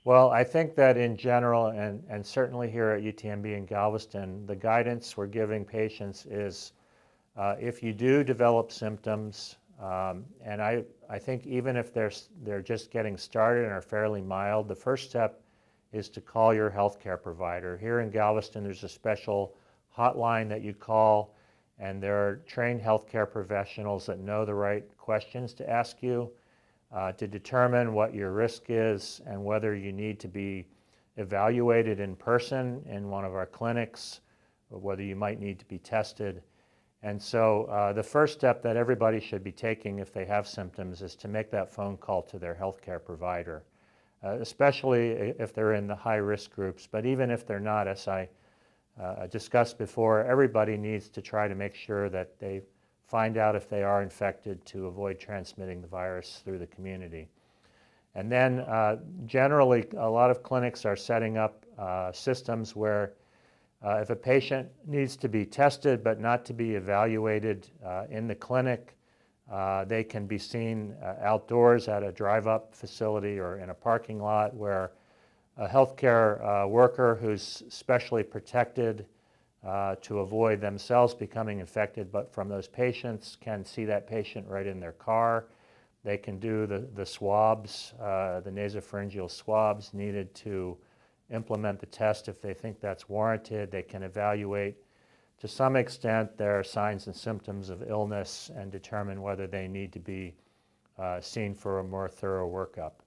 Well, I think that in general, and certainly here at UTMB in Galveston, the guidance we're giving patients is if you do develop symptoms, and I think even if they're just getting started and are fairly mild, the first step is to call your healthcare provider. Here in Galveston, there's a special hotline that you call, and there are trained healthcare professionals that know the right questions to ask you to determine what your risk is and whether you need to be evaluated in person in one of our clinics, or whether you might need to be tested. And so the first step that everybody should be taking if they have symptoms is to make that phone call to their healthcare provider, especially if they're in the high-risk groups. But even if they're not, as I discussed before, everybody needs to try to make sure that they find out if they are infected to avoid transmitting the virus through the community. And then generally, a lot of clinics are setting up systems where if a patient needs to be tested but not to be evaluated in the clinic, they can be seen outdoors at a drive-up facility or in a parking lot where a healthcare worker who's specially protected to avoid themselves becoming infected but from those patients can see that patient right in their car. They can do the swabs, the nasopharyngeal swabs needed to implement the test if they think that's warranted. They can evaluate to some extent their signs and symptoms of illness and determine whether they need to be seen for a more thorough workup.